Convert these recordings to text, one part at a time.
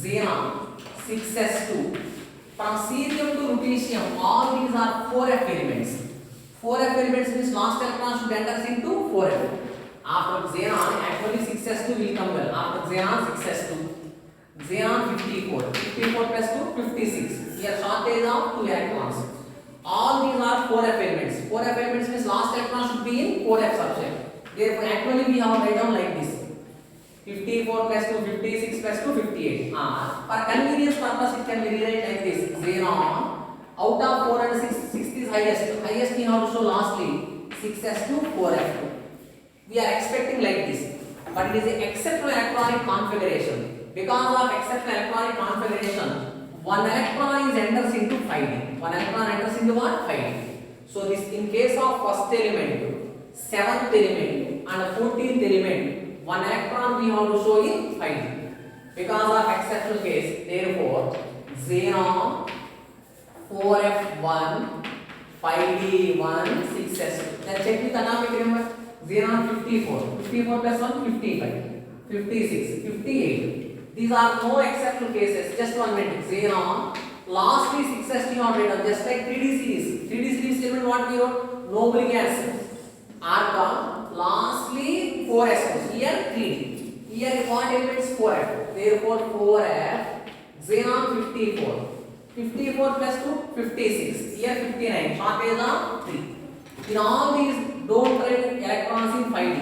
xenon 6s2. From cerium to lutetium, all these are 4f elements. 4f elements means last electron should enter into 4f. After xenon, actually 6s2 will come well. After xenon 6s2, xenon 54. 54 plus 2, 56. Here shortage of 2 electrons. All these are 4f elements. 4f elements means last electron should be in 4f subshell. Therefore, actually we have write down like this: 54 plus 2, 56 plus 2, 58. For convenience purpose, it can be rewritten like this: xenon out of 4 and 6, 6 is highest. Highest we have to show lastly 6s2, 4f2. We are expecting like this, but it is an exceptional electronic configuration. Because of exceptional electronic configuration, one electron is enters into 5d. One electron enters into what? 5d. So this in case of first element, 7th element and 14th element, one electron we have to show in 5d. Because of exceptional case, therefore xenon 4f1 5d1 6s2. Then check with atomic number. Xenon 54. 54 plus 1, 55. 56, 58. These are no exceptional cases. Just 1 minute. Xenon lastly 6s2 not written, just like 3d series. 3d series element what we wrote? Noble gas. Argon lastly 4s2. Here 3d. Here what elements? 4f. Therefore 4f. Xenon 54. 54 plus 2, 56. Here 59. Shortage of 3. In all these, don't write electrons in 5d.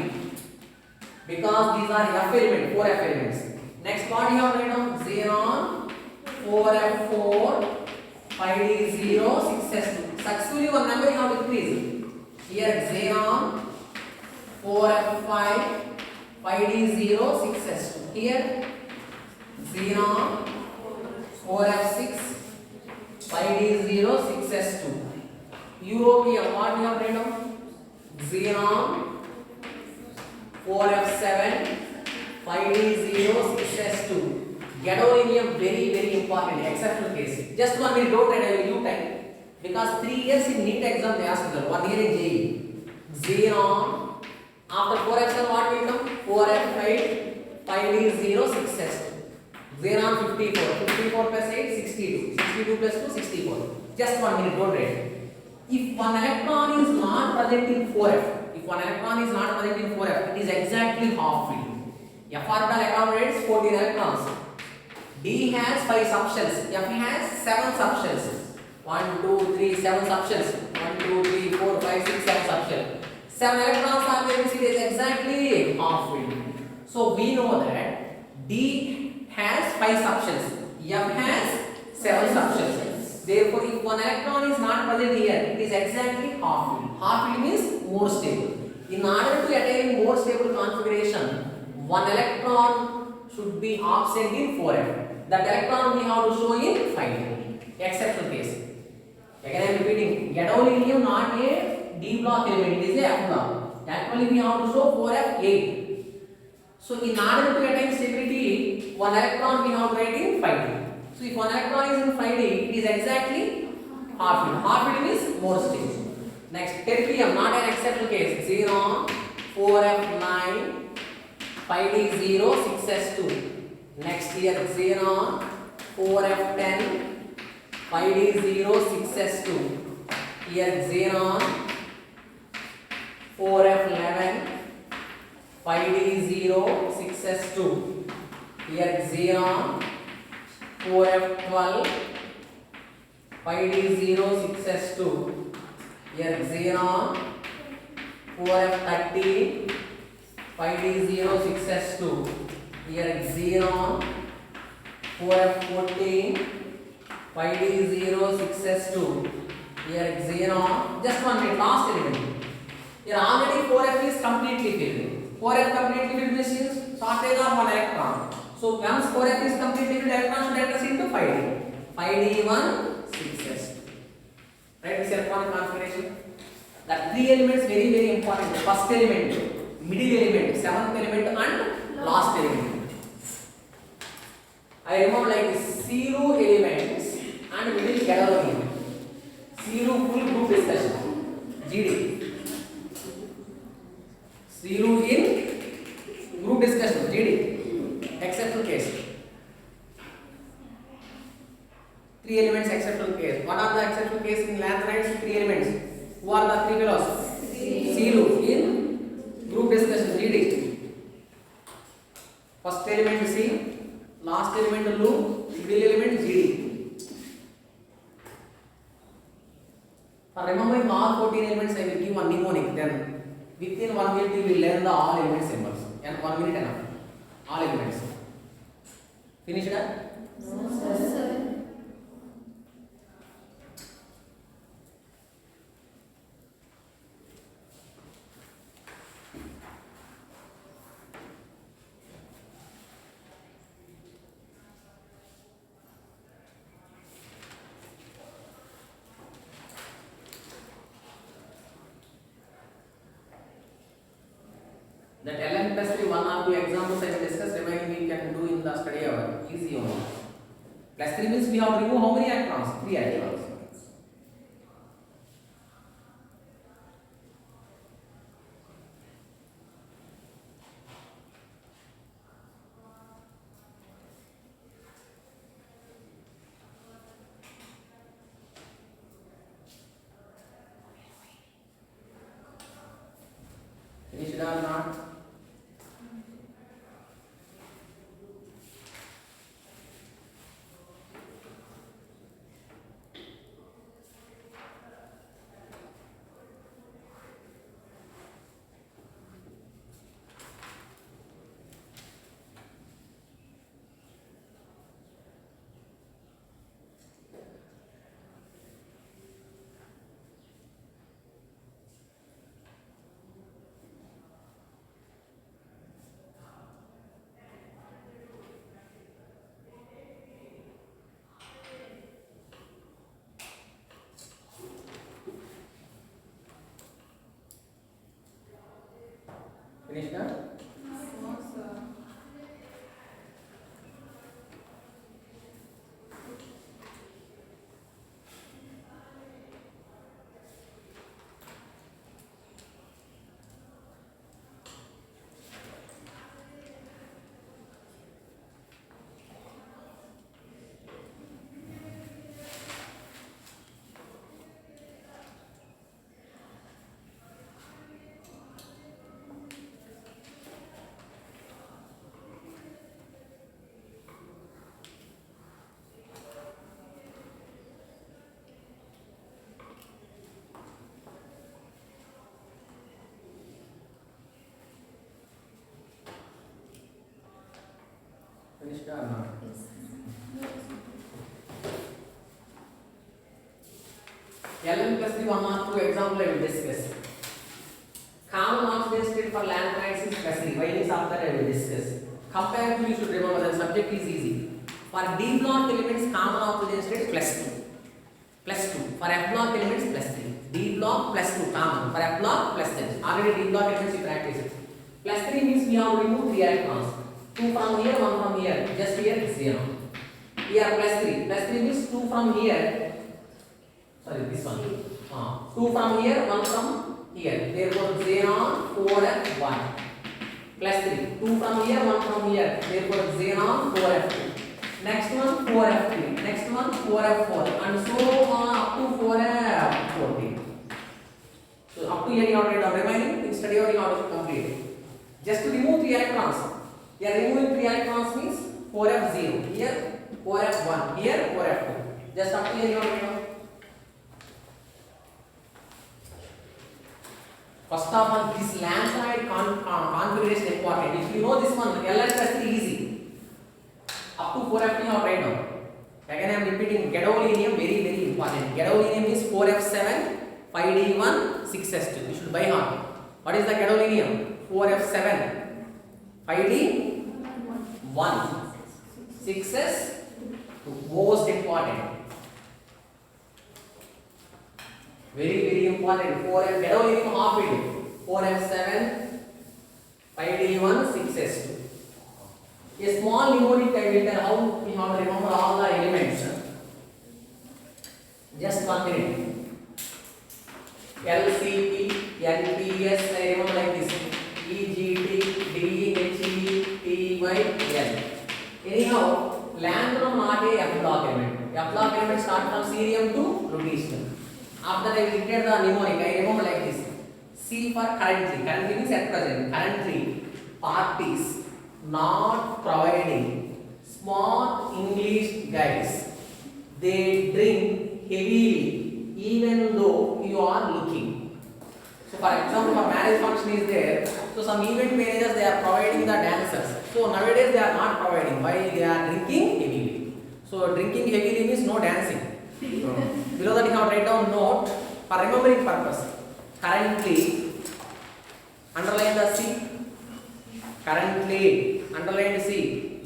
Because these are f element, 4f elements. Next what you have written down? Xenon 4f4 5d0 6s2. Successfully one number you have increased. Here xenon 4f5 5d0 6s2. Here xenon 4f6 5d0 6s2. European what you have written down? Xenon 4f7 5d0 6s2. Gadolinium very important exceptional case. Just 1 minute, don't write, I will give time. Because 3 years in NEET exam they asked that 1 year in JEE. Xenon after 4f7 what will come? 4f5 5d0 6s2. Xenon 54. 54 plus 8 62. 62 plus 2 64. Just 1 minute, don't write. If one electron is not present in 4f, if one electron is not present in 4f, it is exactly half filled. F orbital accommodates 14 electrons. D has 5 subshells. F has 7 subshells. 1, 2, 3, 7 subshells. 1, 2, 3, 4, 5, 6, 7 subshells. 7 electrons are there. It is exactly half filled. So we know that D has 5 subshells. F has 7 subshells. Therefore, if one electron is not present here, it is exactly half filled. Half filled means more stable. In order to attain more stable configuration, one electron should be absent in 4f. That electron we have to show in 5d. Exceptional case. Again I am repeating. Gadolinium not a D block element, it is a F block. Actually we have to show 4f8. So in order to attain stability, one electron we have to write in 5d. So if one electron is in 5d, it is exactly half filled. Half filled means more stable. Next, terbium, not an exceptional case. Xenon 4f9 5d0 6s2. Next here xenon 4f10 5d0 6s2. Here xenon 4f11 5d0 6s2. Here xenon 4f12 5d0 6s2. Here xenon 4f13 5d0 6s2. Here xenon 4f14 5d0 6s2. Here xenon, just 1 minute, last element. Here already 4f is completely filled. 4f completely filled means shortage of 1 electron. So once 4f is completely filled, electron should enter into 5d. 5d1 6s2. Right, this electronic configuration. That 3 elements very important. First element, middle element, 7th element and last element. I remember like zero elements and middle gadolinium. Zero full group discussion. GD. Zero in group discussion. GD. Exceptional case. Three elements exceptional case. What are the exceptional case in lanthanides? Three elements. Who are the three fellows? C loop in group discussion GD. First element C, last element loop, middle element GD. For remembering all 14 elements, I will give one mnemonic. Then within 1 minute you will learn the all element symbols. And 1 minute enough. All elements. Finish that? No, sir. That LM plus 3 1 or 2 examples I will discuss, remaining we can do in the study hour. Easy only. Plus 3 means we have to remove how many electrons? 3 electrons. Finished or not? Finished now? No, sir. Finished or not? LM plus 3 1 or 2 example I will discuss. Common oxidation state for lanthanides is plus 3. Why is after I will discuss. Comparatively you should remember the subject is easy. For D block elements common oxidation state is plus 2. Plus 2. For F block elements plus 3. D block plus 2 common. For F block plus 3. Already D block elements you practice it. Plus 3 means we have to remove 3 electrons. 2 from here, 1 from here. Just here is 0. Here plus 3. Plus 3 means 2 from here. Sorry, this one. 2 from here, 1 from here. Therefore, xenon 4f1. Plus 3. 2 from here, 1 from here. Therefore, xenon 4f2. Next one 4f3. Next one 4f4. And so on up to 4f14. So up to here you have to read remaining. In study hour you have to complete. Just to remove 3 electrons. Here removing 3 electrons means 4f0. Here 4f1. Here 4f2. Just up to here you have to read. First of all, this lanthanide configuration is important. If you know this one, LS is easy. Up to 4f you have right now. Again I am repeating, gadolinium very important. Gadolinium is 4f7, 5d1, 6s2. You should buy heart. What is the gadolinium? 4f7, 5d1, 6s2. Most important. Very important. 4f gadolinium half it. 4f7, 5d1, 6s2. A small mnemonic I will tell how we have to remember all the elements. Just 1 minute. LCP, NPS, I remember like this. EGT, DHE, TY, L. Anyhow, lanthanum not a F block element. Haplogr element start from cerium to lutetium. After that I will get the mnemonic. I remember like this. C for currently. Currently means at present. Currently, parties not providing smart English guys. They drink heavily even though you are looking. So for example, a marriage function is there. So some event managers they are providing the dancers. So nowadays they are not providing. Why? They are drinking heavily. So drinking heavily means no dancing. Below that you have write down note for remembering purpose. Currently, underline the C. Currently, underline the C.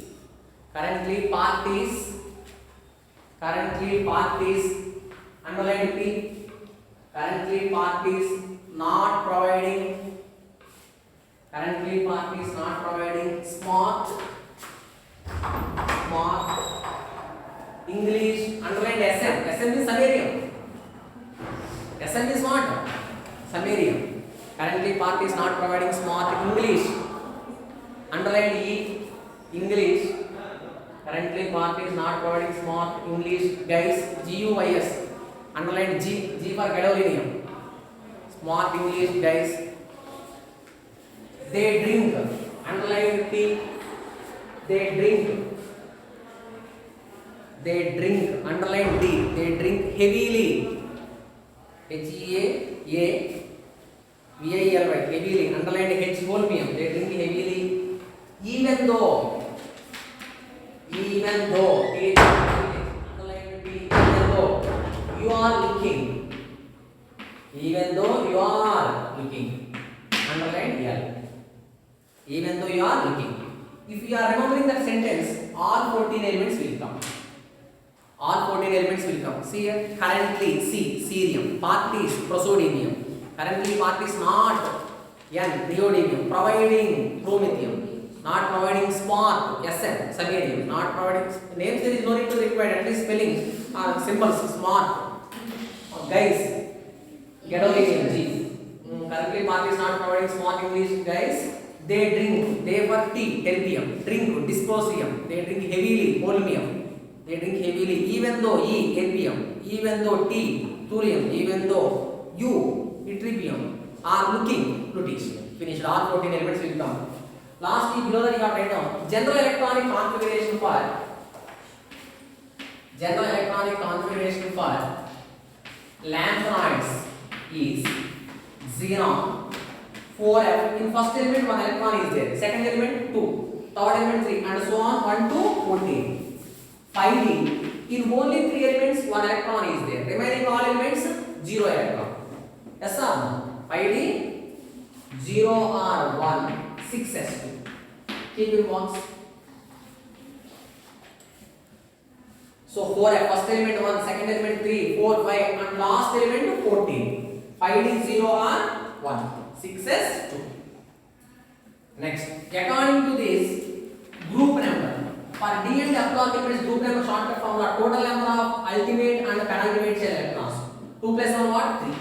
Currently parties. Currently parties. Underline P. Currently parties not providing. Currently parties not providing smart English. Underline SM. SM is summarium. SM is what? Summarium. Currently parties not providing smart English. Underline E. English. Currently parties not providing smart English guys. GUIS. Underline G. G for gadolinium. Smart English guys. They drink. Underline T. They drink. They drink. Underline D. They drink heavily. HEAVILY. Heavily. Underline H. Holmium. They drink heavily. Even though. Even though. Underline D. Even though you are looking. Even though you are looking. Underline L. Even though you are looking. If you are remembering that sentence, all 14 elements will come. All 14 elements will come. See here, currently C, cerium, parties, prosodium. Currently parties not N, neodymium, providing promethium, not providing smart Sn, samarium, not providing names. There is no need to require, at least spelling symbols, smart guys, gadolinium G. Currently parties not providing smart English guys. They drink, they were T, terbium, drink, dysprosium, they drink heavily, holmium, they drink heavily, even though E, erbium, even though T, thulium, even though U, yttrium, are looking, lutetium. Finished, all 14 elements will come. Lastly, below that you have written down, general electronic configuration for lanthanides is xenon. 4F. In first element 1 electron is there. Second element 2. Third element 3 and so on 1 to 14. 5D. In only 3 elements 1 electron is there. Remaining all elements 0 electron. Yes or no? 5D 0 or 1 6s2. Keep in box. So 4F. First element 1, second element 3, 4, 5 and last element 14. 5D 0 or 1. 6s2. Next, according to this group number, for D and Haplogr elements group number shortcut formula, total number of ultimate and penultimate shell electrons. 2 plus 1 what? 3.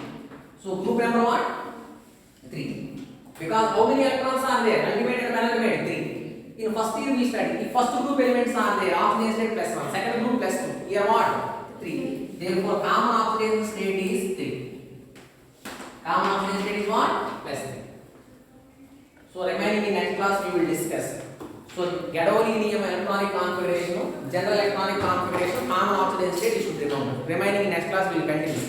So group number what? 3. Because how many electrons are there? Ultimate and penultimate 3. In first year we studied. If first group elements are there, oxygen state plus 1, second group plus 2. Here what? 3. Therefore common oxygen state is 3. Common oxygen state is what? Plus 3. So remaining in next class we will discuss. So gadolinium electronic configuration, general electronic configuration, common oxygen state you should remember. Remaining in next class we will continue.